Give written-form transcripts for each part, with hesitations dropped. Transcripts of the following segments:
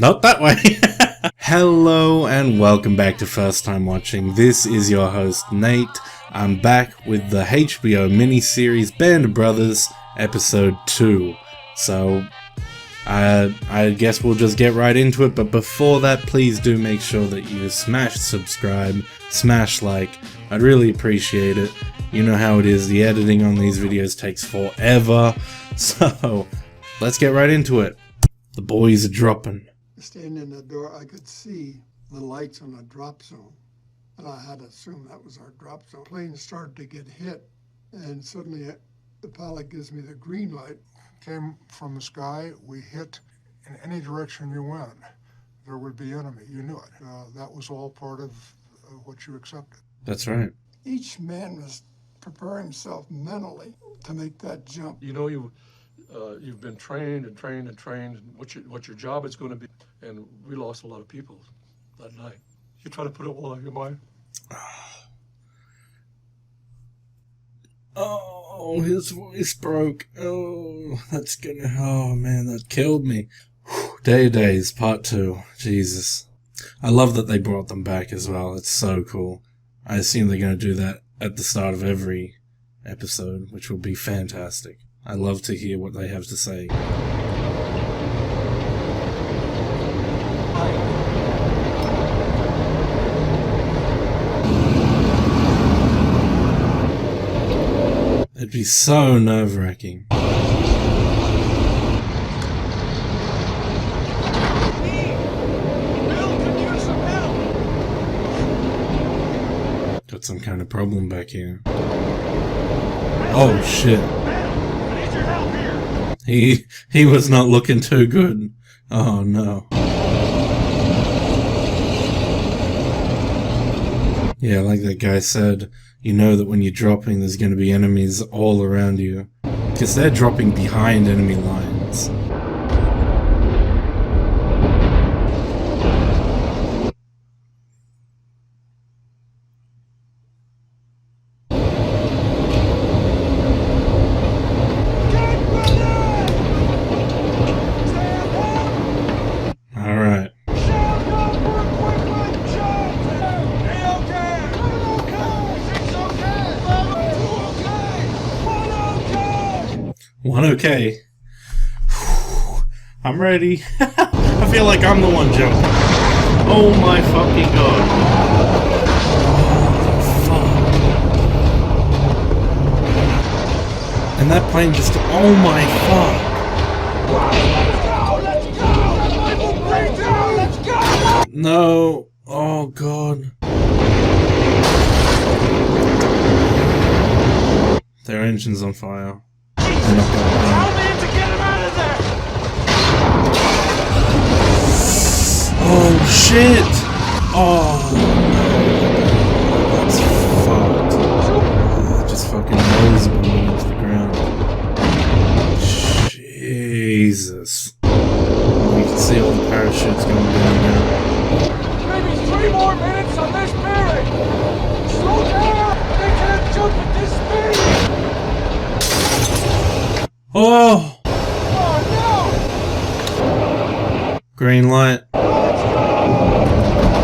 Not that way. Hello and welcome back to First Time Watching. This is your host Nate. I'm back with the HBO miniseries Band of Brothers episode 2. So I guess we'll just get right into it, but before that, please do make sure that you smash subscribe, smash like. I'd really appreciate it. You know how it is, the editing on these videos takes forever. So let's get right into it. The boys are dropping. Standing in the door, I could see the lights on the drop zone, and I had to assume that was our drop zone. Plane started to get hit, and suddenly the pilot gives me the green light. Came from the sky, we hit in any direction you went. There would be enemy, you knew it. That was all part of what you accepted. That's right. Each man must prepare himself mentally to make that jump. You know, you've been trained and trained and trained, and what your job is going to be. And we lost a lot of people that night. You try to put it all on your mind. Oh, his voice broke. Oh, oh man, that killed me. Day Days, part 2. Jesus. I love that they brought them back as well. It's so cool. I assume they're going to do that at the start of every episode, which will be fantastic. I love to hear what they have to say. It'd be so nerve-wracking. Got some kind of problem back here. Oh shit. He was not looking too good. Oh no. Yeah, like that guy said, you know that when you're dropping there's going to be enemies all around you. Because they're dropping behind enemy lines. Alright. 1 okay. I'm ready. I feel like I'm the one jumping. Oh my fucking god. Fuck. And that plane just... Oh my fuck. No. Oh god. Their engine's on fire. Tell me to get him out of there! Oh shit! Oh no, that's fucked. Just fucking nose blown into the ground. Jesus. Oh, you can see all the parachutes going down now. Maybe 3 more minutes on this bearing! Slow down! They can't jump at this speed! Oh! Oh no! Green light.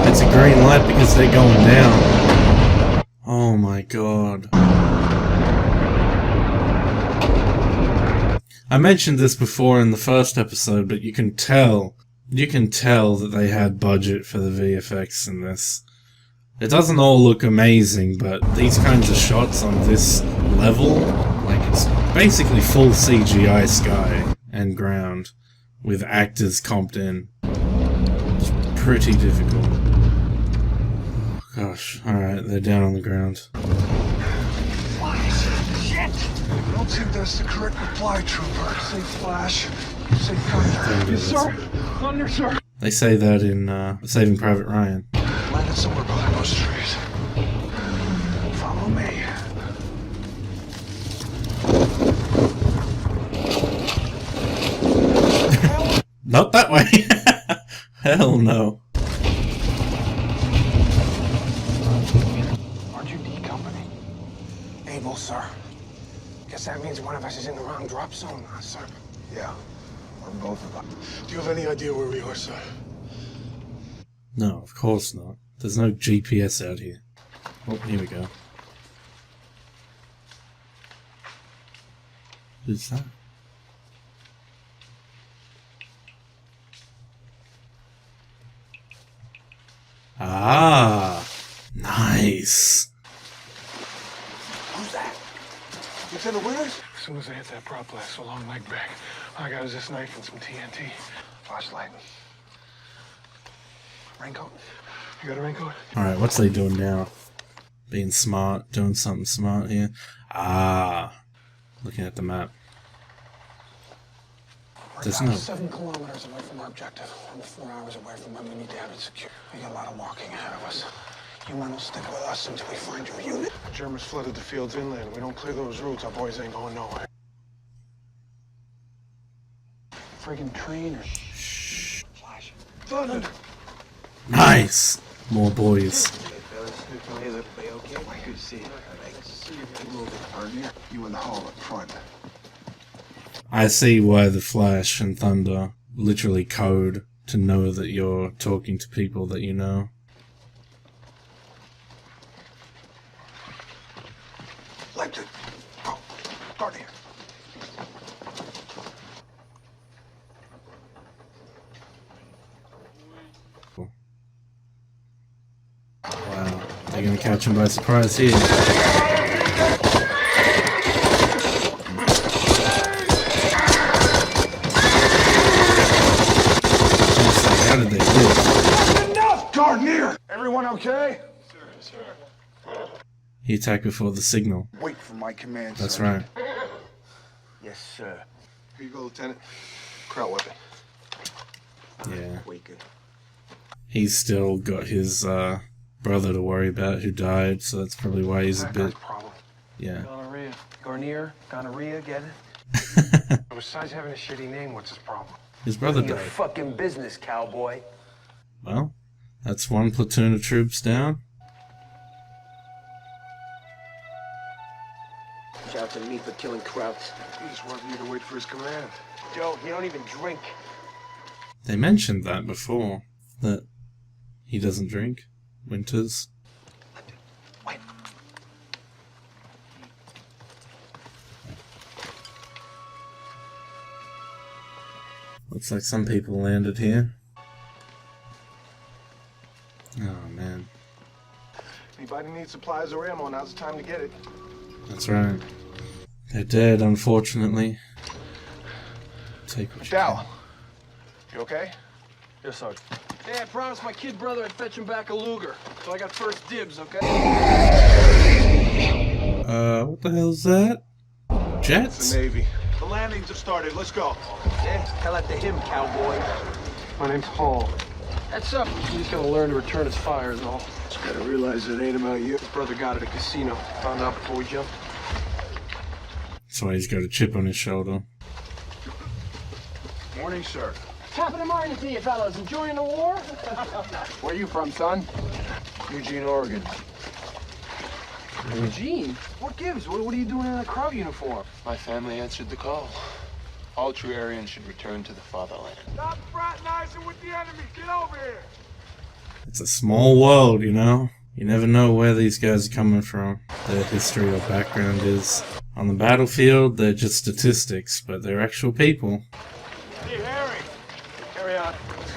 It's a green light because they're going down. Oh my god. I mentioned this before in the first episode, but you can tell that they had budget for the VFX in this. It doesn't all look amazing, but these kinds of shots on this level, like it's basically full CGI sky and ground with actors comped in. It's pretty difficult. Gosh, alright, they're down on the ground. Shit! I don't think that's the correct reply, Trooper. Say flash. Say thunder. Yes, sir. Thunder, sir. They say that in Saving Private Ryan. Landed somewhere behind those trees. Follow me. Not that way! Hell no. R2D Company. Able, sir. Guess that means one of us is in the wrong drop zone, sir. Yeah. Or both of them. Do you have any idea where we are, sir? No, of course not. There's no GPS out here. Oh, here we go. Who's that? Ah, nice. Who's that? Lieutenant Winters? As soon as I hit that prop blast, so long leg back, all I got is this knife and some TNT. Flashlight. Raincoat? You got a raincoat? Alright, what's they doing now? Being smart, doing something smart here. Ah, looking at the map. There's no... 7 kilometers away from our objective. I'm 4 hours away from when we need to have it secure. We got a lot of walking ahead of us. You men will stick with us until we find your unit. The Germans flooded the fields inland. We don't clear those routes, our boys ain't going nowhere. Friggin' trainers. Shh. Flash. Thunder! Nice! More boys. Good to see you. You in the hall up front. I see why the Flash and Thunder literally code to know that you're talking to people that you know. Leipzig. Go. Start here. Wow, they're gonna catch him by surprise here. How did they live? Enough! Gardner! Everyone okay? Sir. He attacked before the signal. Wait for my command, That's sir. right. Yes, sir. Here you go, Lieutenant. Kraut weapon. Yeah. Wait, good. He's still got his brother to worry about who died, so that's probably why he's a bit... Problem. Yeah. Gonorrhea. Garnier? Gonorrhea, get it? Besides having a shitty name, what's his problem? His brother Your died. fucking business, cowboy. Well, that's one platoon of troops down. Shout out to me for killing Krauts. He just wanted you to wait for his command. Joe, you don't even drink. They mentioned that before, that he doesn't drink. Winters. Wait. Looks like some people landed here. Oh man, Anybody need supplies or ammo, now's the time to get it. that's right. They're dead, unfortunately. Take what you Dow, can. you okay? Yes, Sergeant. Hey, I promised my kid brother I'd fetch him back a Luger, so I got first dibs, okay? What the hell's that? It's Jets? the Navy. The landings have started, let's go. Yeah, tell that to him, cowboy. My name's Hall. That's up. He's just gotta learn to return his fire is all. Just gotta realize it ain't about you. His brother got at a casino. Found out before we jumped. That's why he's got a chip on his shoulder. Morning, sir. Top of the morning to you fellas. Enjoying the war? Where you from, son? Eugene, Oregon. Eugene? What gives? What are you doing in a Kraut uniform? My family answered the call. All true Aryans should return to the fatherland. Stop fraternizing with the enemy. Get over here. It's a small world, you know? You never know where these guys are coming from. Their history or background is. On the battlefield, they're just statistics, but they're actual people. Hey, Harry. Carry on.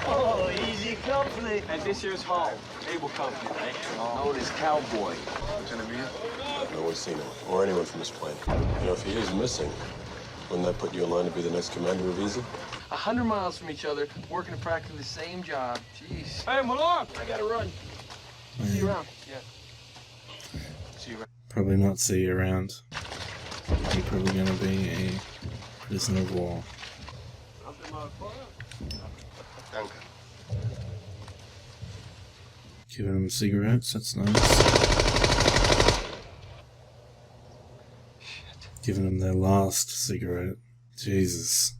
Oh, easy company. And this here's Hall. Able company, right? Known as cowboy. Lieutenant Mia? No one's seen him, or anyone from this plane. You know, if he is missing, wouldn't that put you in line to be the next commander of Easy? 100 miles from each other, working practically the same job. Jeez. Hey, Malone. I gotta run. See you around. Yeah. See you around. Probably not see you around. You're probably gonna be a prisoner of war. Danke. Giving them cigarettes, that's nice. Giving them their last cigarette. Jesus.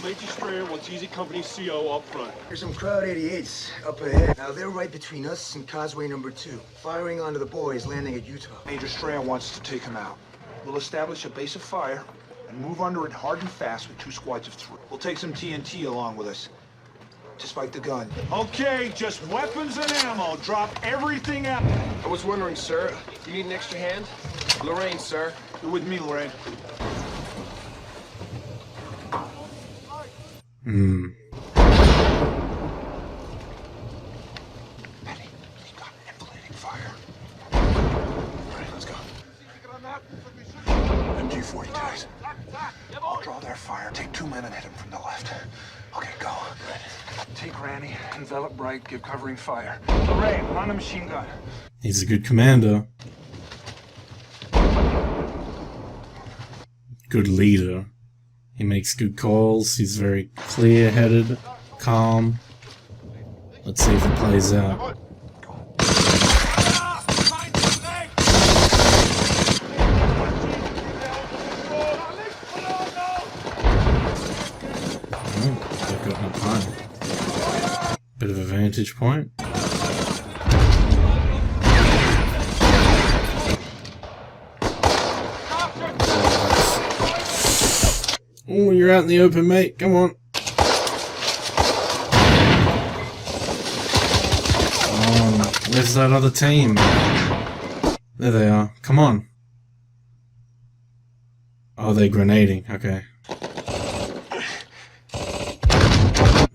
Major Strayer wants Easy Company CO up front. There's some Crowd 88s up ahead. Now they're right between us and Causeway number 2, firing onto the boys landing at Utah. Major Strayer wants to take him out. We'll establish a base of fire and move under it hard and fast with 2 squads of 3. We'll take some TNT along with us. just like the gun. Okay, just weapons and ammo. Drop everything out. I was wondering, sir, you need an extra hand? Lorraine, sir. You're with me, Lorraine. Penny, you got inflating fire. All right, let's go. MG-42s. I'll draw their fire. Take 2 men and hit them from the left. Okay, go. Take Granny, envelop Bright, give covering fire. Lorraine, on a machine gun. He's a good commander. Good leader. He makes good calls. He's very clear-headed, calm. Let's see if it plays out. They've got no time. Bit of a vantage point. Oh, you're out in the open, mate. Come on. Oh, where's that other team? There they are. Come on. Oh, they're grenading. Okay.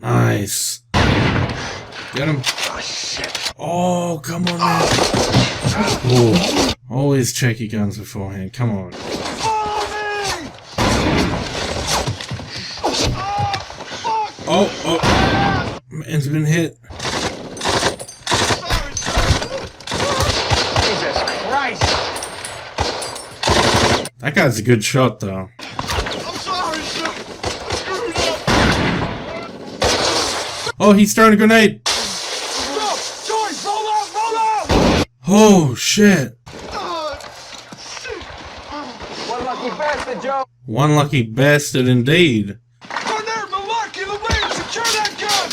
Nice. Get him. Oh, come on, man. Oh, always check your guns beforehand. Come on. Oh, man's been hit. Jesus Christ! That guy's a good shot, though. I'm sorry, sir. Oh, he's throwing a grenade. George, roll out, roll out! Oh, shit. One lucky bastard, Joe. One lucky bastard indeed. Garnett, Malarkey, Lorraine, secure that gun!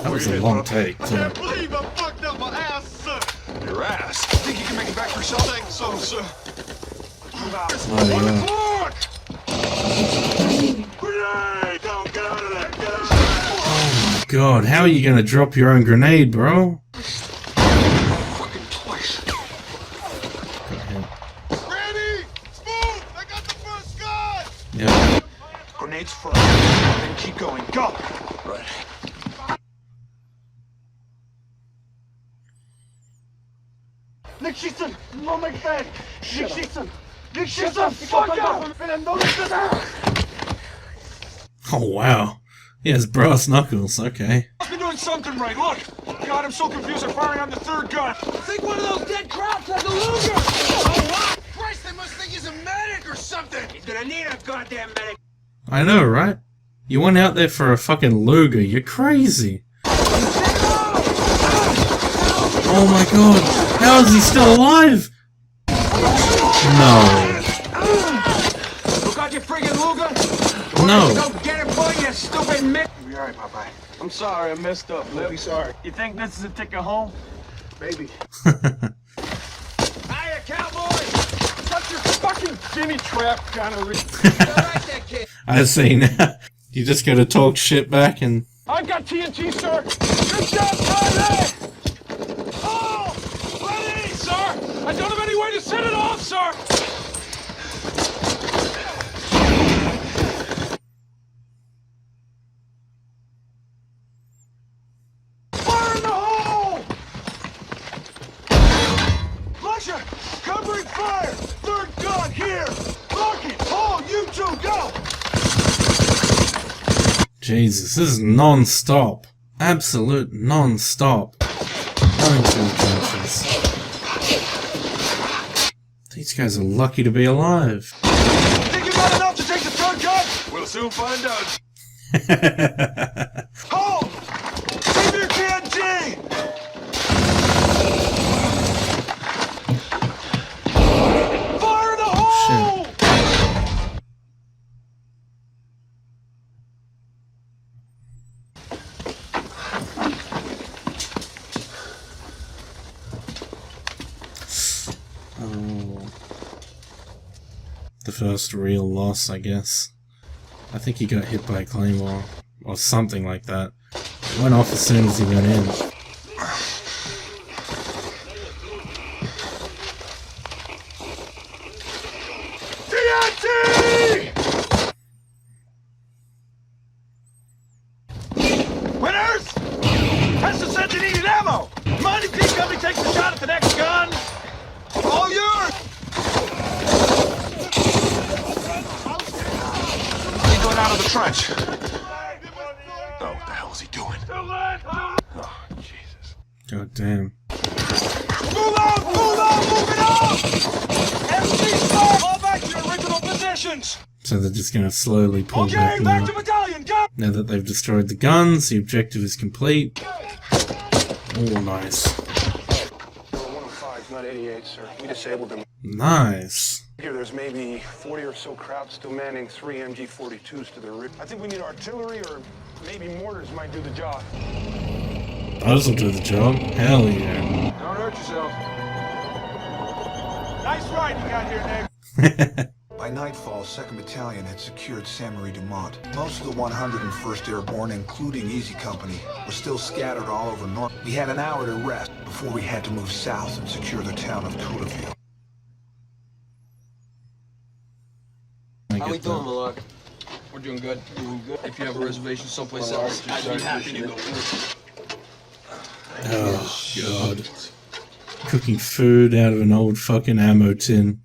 That was a long take, too. I believe I fucked up my ass, sir. Your ass? Think you can make it back for yourself? Think so, sir. Oh, yeah. Grenade! Don't get out of there, get out of Oh, my God. How are you going to drop your own grenade, bro? Fucking twice. Ready! Smooth! I got the first gun! Yeah. Grenades first, then keep going. Go! Right. Nick Sheeson! No McFadden! Nick Sheeson! Nick Sheeson! Fuck out! Oh, wow. He has brass knuckles. Okay. Must be doing something right. Look! God, I'm so confused. They're firing on the third gun. I think one of those dead crabs has a Luger! Oh, what? Christ, they must think he's a medic or something! He's gonna need a goddamn medic! I know, right? You went out there for a fucking Luger. You're crazy. Oh my God. How is he still alive? No. You got your friggin' Luger? No. Go get it, boy, you stupid mitt! You'll be alright, Popeye. I'm sorry, I messed up, Don't be sorry. You think this is a ticket home? Maybe. Hiya, cowboy! Shut your fucking Jimmy Trap, Connery! I see now. You just gotta talk shit back and... I've got TNT, sir! Good job, Tyler! Oh! Ready, sir! I don't have any way to set it off, sir! Fire in the hole! Lecture! Covering fire! Third gun here! Rocky! Hole, you two, go! Jesus, this is non-stop. Absolute non-stop. Going through the trenches. These guys are lucky to be alive. Think you got enough to take the third gun? We'll soon find out. Hold! Save your TNT! Fire in the hole! The first real loss, I guess. I think he got hit by a claymore, or something like that. It went off as soon as he went in. TNT! Winners! Hester said you needed ammo! Mind if P Company takes a shot at the next gun? All yours! He's going out of the trench. Oh, what the hell is he doing? Oh, Jesus. God damn. Move out! Move out! Move it out! MC stop! Fall back to your original positions! So they're just gonna slowly pull back Okay, now. back to battalion, go! Now that they've destroyed the guns, the objective is complete. Oh, nice. 105, not 88, sir. We disabled them. Nice. Here, there's maybe 40 or so Krauts still manning 3 MG-42s to their rear. I think we need artillery or maybe mortars might do the job. Those will do the job. Hell yeah. Don't hurt yourself. Nice ride you got here, Nick. By nightfall, 2nd Battalion had secured Saint Marie du Mont. Most of the 101st Airborne, including Easy Company, were still scattered all over North. We had an hour to rest before we had to move south and secure the town of Tourville. How we doing, Malak? We're doing good. Doing good. If you have a reservation someplace else, I'd be happy to go. Oh, God. Cooking food out of an old fucking ammo tin.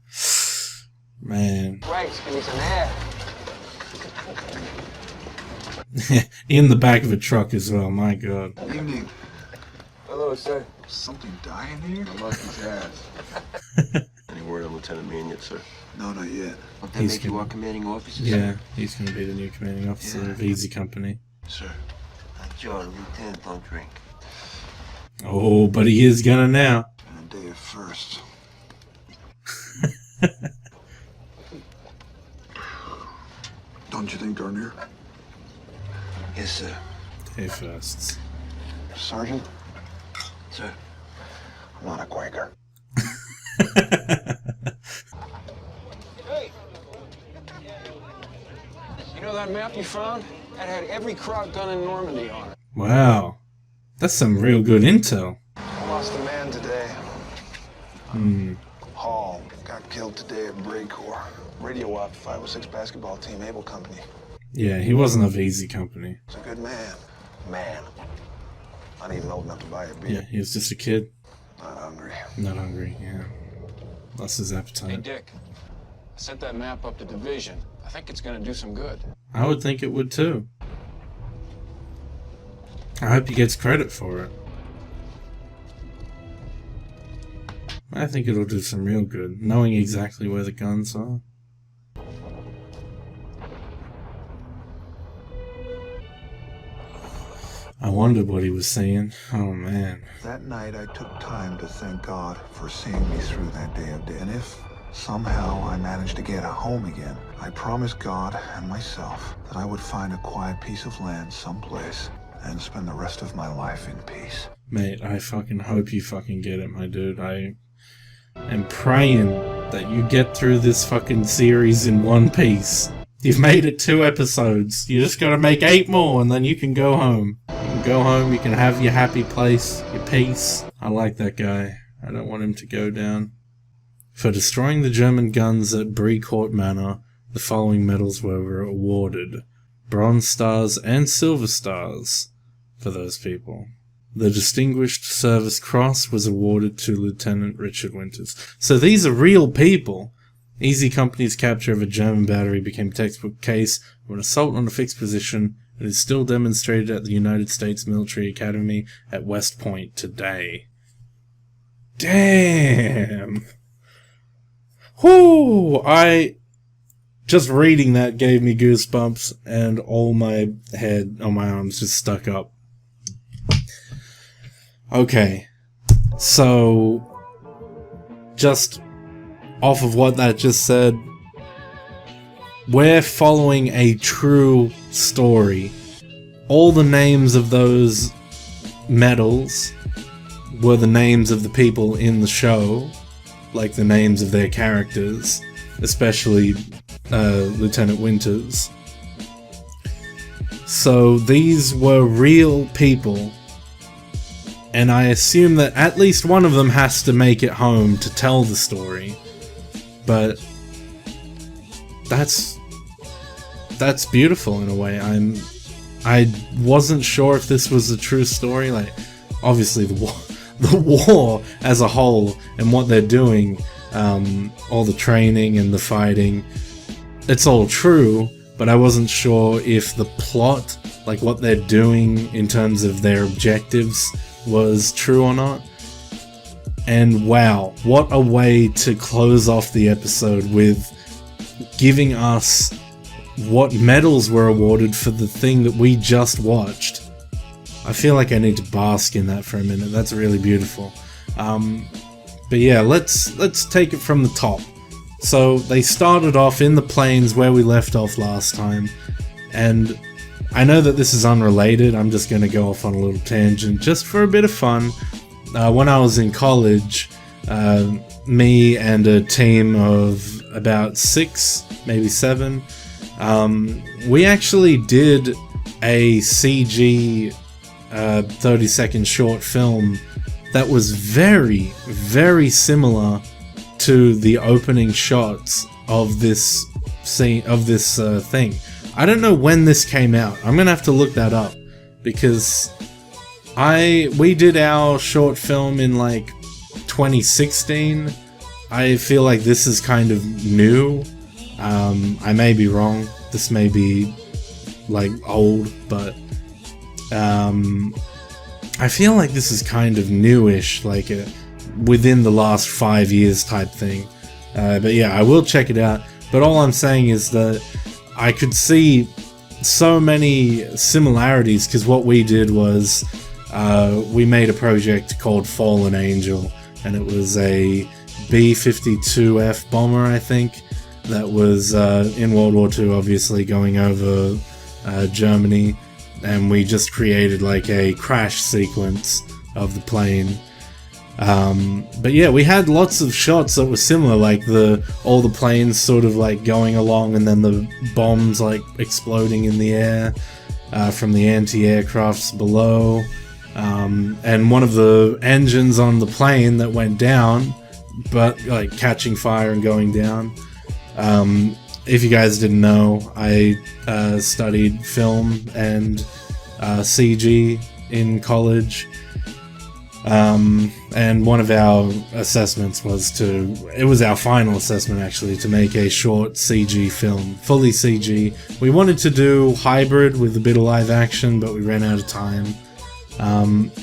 Man. Right, give me some air. In the back of a truck as well, my God. Evening. Hello, sir. Something dying here? I lost his ass. Any word on Lieutenant Meehan yet, sir? No, not yet. Won't that He's make you gonna- our commanding officer? Yeah, he's gonna be the new commanding officer Yeah. of Easy Company. Sir. Joe, Lieutenant don't drink. Oh, but he is gonna now. And a day of first. Don't you think, Darnier? Yes, sir. Hey, firsts. Sergeant? Sir. I'm not a Quaker. Hey! You know that map you found? That had every Kraut gun in Normandy on it. Wow. That's some real good intel. I lost a man today. Hall got killed today at Bray Corps. Radio op 506 basketball team, Able Company. Yeah, he wasn't of Easy Company. He's a good man. Man. Not even old enough to buy a beer. Yeah, he was just a kid. Not hungry. Not hungry, yeah. Lost his Hey, appetite. Dick. I sent that map up to Division. I think it's gonna do some good. I would think it would too. I hope he gets credit for it. I think it'll do some real good, knowing exactly where the guns are. I wondered what he was saying. Oh man. That night I took time to thank God for seeing me through that day of death. And if somehow I managed to get home again, I promised God and myself that I would find a quiet piece of land someplace and spend the rest of my life in peace. Mate, I fucking hope you fucking get it, my dude. I am praying that you get through this fucking series in one piece. You've made it 2 episodes. You just gotta make 8 more and then you can go home. You can go home, you can have your happy place, your peace. I like that guy. I don't want him to go down. For destroying the German guns at Brecourt Manor, the following medals were awarded. Bronze Stars and Silver Stars for those people. The Distinguished Service Cross was awarded to Lieutenant Richard Winters. So these are real people. Easy Company's capture of a German battery became a textbook case of an assault on a fixed position and is still demonstrated at the United States Military Academy at West Point today. Damn! Whoo! Just reading that gave me goosebumps and all my head on my arms just stuck up. Okay, so just off of what that just said, we're following a true story. All the names of those medals were the names of the people in the show, like the names of their characters. especially Lieutenant Winters. So these were real people, and I assume that at least one of them has to make it home to tell the story. But that's beautiful in a way. I wasn't sure if this was a true story. Like, obviously the war as a whole and what they're doing, all the training and the fighting, it's all true. But I wasn't sure if the plot, like what they're doing in terms of their objectives, was true or not. And wow, what a way to close off the episode, with giving us what medals were awarded for the thing that we just watched. I feel like I need to bask in that for a minute. That's really beautiful. But yeah, let's take it from the top. So they started off in the plains where we left off last time, and I know that this is unrelated. I'm just going to go off on a little tangent just for a bit of fun. When I was in college, me and a team of about 6, maybe 7, we actually did a CG 30-second short film that was very, very similar to the opening shots of this scene, of this thing. I don't know when this came out. I'm gonna have to look that up, because we did our short film in like 2016. I feel like this is kind of new. I may be wrong. This may be like old, but I feel like this is kind of newish, like within the last 5 years type thing. But yeah, I will check it out. But all I'm saying is that I could see so many similarities, because what we did was we made a project called Fallen Angel, and it was a B-52F bomber, I think, that was in World War II, obviously, going over Germany, and we just created like a crash sequence of the plane. But yeah, we had lots of shots that were similar, like all the planes sort of like going along, and then the bombs like exploding in the air from the anti-aircrafts below, and one of the engines on the plane that went down, but like catching fire and going down. If you guys didn't know, I studied film and CG in college. And one of our assessments was it was our final assessment actually, to make a short CG film, fully CG. We wanted to do hybrid with a bit of live action, but we ran out of time.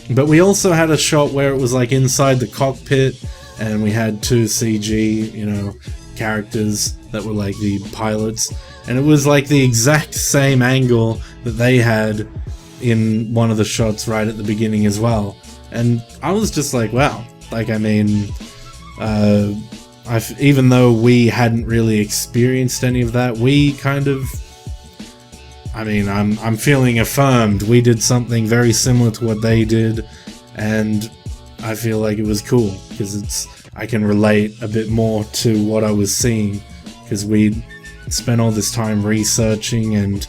But we also had a shot where it was like inside the cockpit, and we had 2 CG, characters that were like the pilots, and it was like the exact same angle that they had in one of the shots right at the beginning as well. And I was just like, wow, like, I mean, even though we hadn't really experienced any of that, we kind of, I mean, I'm feeling affirmed. We did something very similar to what they did, and I feel like it was cool, because I can relate a bit more to what I was seeing, because we spent all this time researching and,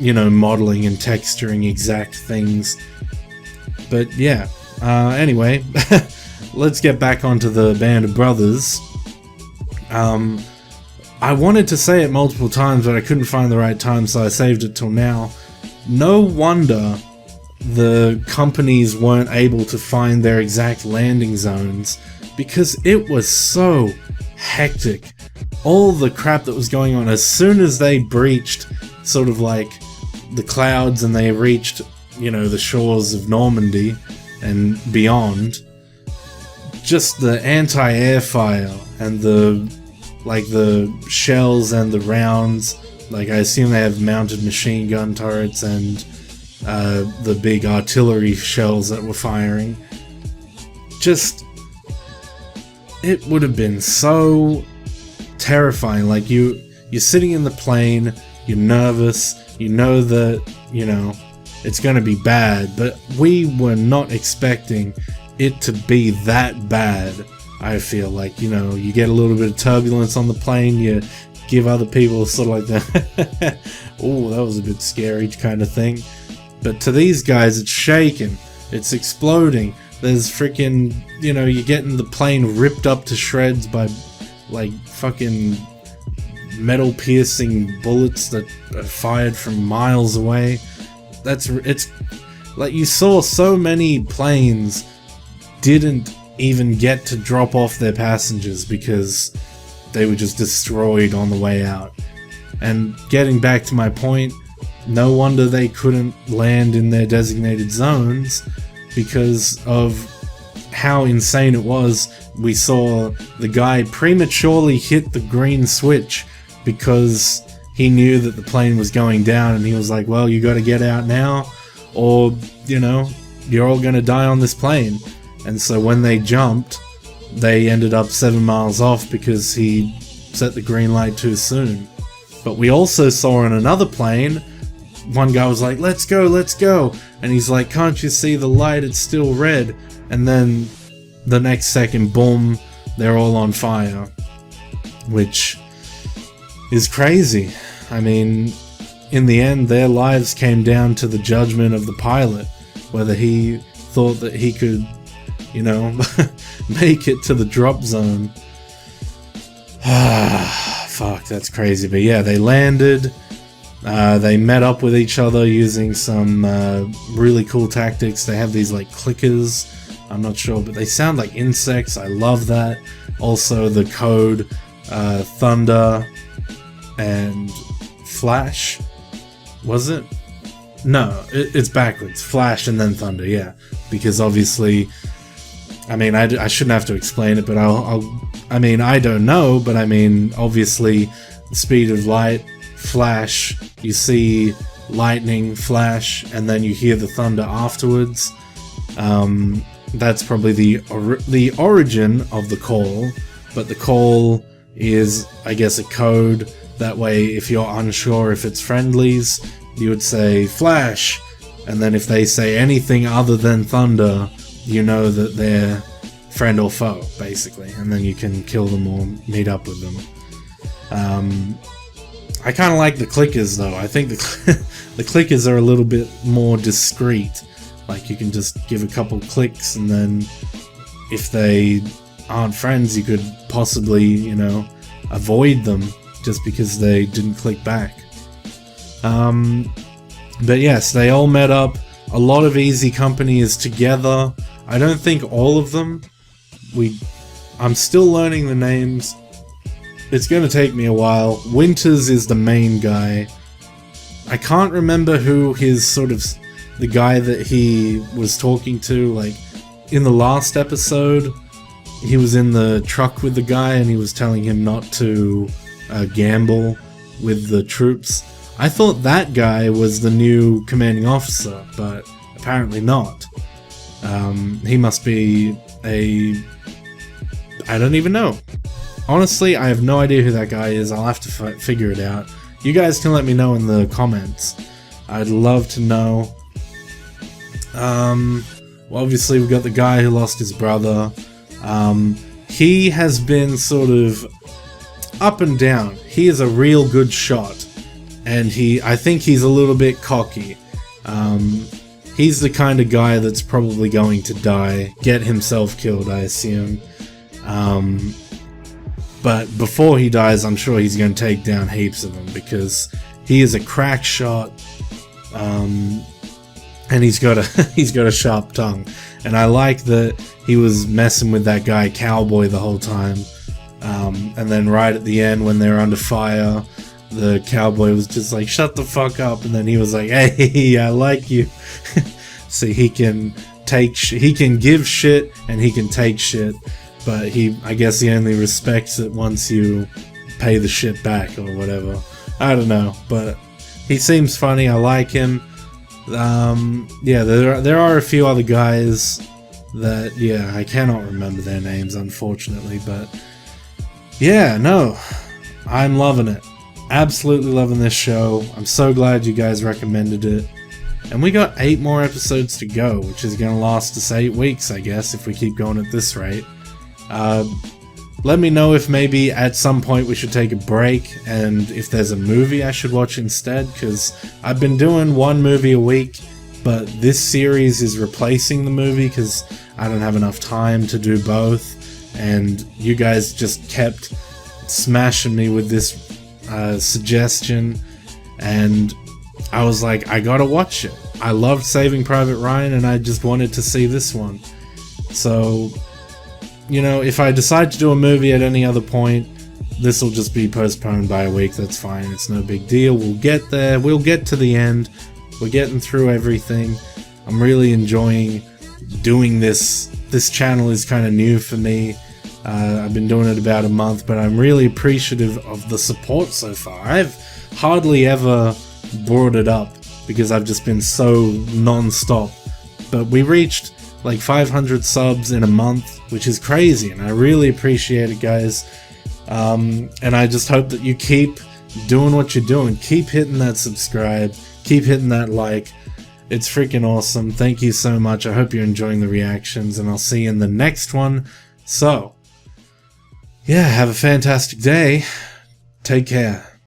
modeling and texturing exact things. But yeah, anyway, let's get back onto the Band of Brothers. I wanted to say it multiple times, but I couldn't find the right time, so I saved it till now. No wonder the companies weren't able to find their exact landing zones, because it was so hectic. All the crap that was going on, as soon as they breached sort of like the clouds and they reached, the shores of Normandy and beyond, just the anti-air fire and the shells and the rounds, like I assume they have mounted machine gun turrets, and the big artillery shells that were firing. Just, it would have been so terrifying. Like, you're sitting in the plane, you're nervous, you know that, it's going to be bad, but we were not expecting it to be that bad. I feel like, you know, you get a little bit of turbulence on the plane, you give other people sort of like the oh, that was a bit scary kind of thing. But to these guys, it's shaking, it's exploding, there's freaking, you know, you're getting the plane ripped up to shreds by like fucking metal piercing bullets that are fired from miles away. It's like you saw so many planes didn't even get to drop off their passengers because they were just destroyed on the way out. And getting back to my point, no wonder they couldn't land in their designated zones because of how insane it was. We saw the guy prematurely hit the green switch because he knew that the plane was going down, and he was like, well, you gotta get out now, or, you know, you're all gonna die on this plane. And so when they jumped, they ended up 7 miles off because he set the green light too soon. But we also saw in another plane, one guy was like, let's go, and he's like, can't you see the light, it's still red? And then the next second, boom, they're all on fire, which is crazy. I mean, in the end, their lives came down to the judgment of the pilot, whether he thought that he could, you know, make it to the drop zone. Fuck, that's crazy. But yeah, they landed, they met up with each other using some really cool tactics. They have these like clickers, I'm not sure, but they sound like insects. I love that. Also the code Thunder and Flash, was it? No, it's backwards. Flash and then Thunder, yeah. Because obviously, I mean, I shouldn't have to explain it, but I mean, I don't know, but I mean, obviously, the speed of light, flash, you see lightning, flash, and then you hear the thunder afterwards. That's probably the origin of the call, but the call is, I guess, a code. That way, if you're unsure if it's friendlies, you would say flash, and then if they say anything other than thunder, you know that they're friend or foe, basically, and then you can kill them or meet up with them. I kind of like the clickers, though. I think the clickers are a little bit more discreet. Like, you can just give a couple clicks, and then if they aren't friends, you could possibly, you know, avoid them just because they didn't click back. But yes, they all met up. A lot of Easy Company is together. I don't think all of them. I'm still learning the names. It's going to take me a while. Winters is the main guy. I can't remember who his sort of... the guy that he was talking to, like, in the last episode, he was in the truck with the guy and he was telling him not to gamble with the troops. I thought that guy was the new commanding officer, but apparently not. He must be I don't even know. Honestly, I have no idea who that guy is. I'll have to figure it out. You guys can let me know in the comments. I'd love to know. Well, obviously we've got the guy who lost his brother. He has been sort of up and down. He is a real good shot, and I think he's a little bit cocky. He's the kind of guy that's probably going to die, get himself killed, I assume. But before he dies, I'm sure he's going to take down heaps of them, because he is a crack shot, and he's got a sharp tongue. And I like that he was messing with that guy Cowboy the whole time. And then right at the end, when they're under fire, the Cowboy was just like, shut the fuck up. And then he was like, hey, I like you. So he can give shit and he can take shit. But I guess he only respects it once you pay the shit back or whatever. I don't know, but he seems funny. I like him. Yeah, there are a few other guys that, yeah, I cannot remember their names, unfortunately, but yeah, no, I'm loving it. Absolutely loving this show. I'm so glad you guys recommended it. And we got 8 more episodes to go, which is going to last us 8 weeks, I guess, if we keep going at this rate. Let me know if maybe at some point we should take a break, and if there's a movie I should watch instead, because I've been doing one movie a week, but this series is replacing the movie because I don't have enough time to do both, and you guys just kept smashing me with this suggestion, and I was like, I gotta watch it. I loved Saving Private Ryan, and I just wanted to see this one. So, you know, if I decide to do a movie at any other point, this will just be postponed by a week. That's fine. It's no big deal. We'll get there. We'll get to the end. We're getting through everything. I'm really enjoying doing this. This channel is kind of new for me. I've been doing it about a month, but I'm really appreciative of the support so far. I've hardly ever brought it up because I've just been so non-stop. But we reached like 500 subs in a month, which is crazy, and I really appreciate it, guys. And I just hope that you keep doing what you're doing. Keep hitting that subscribe, keep hitting that like. It's freaking awesome. Thank you so much. I hope you're enjoying the reactions, and I'll see you in the next one. So, yeah, have a fantastic day. Take care.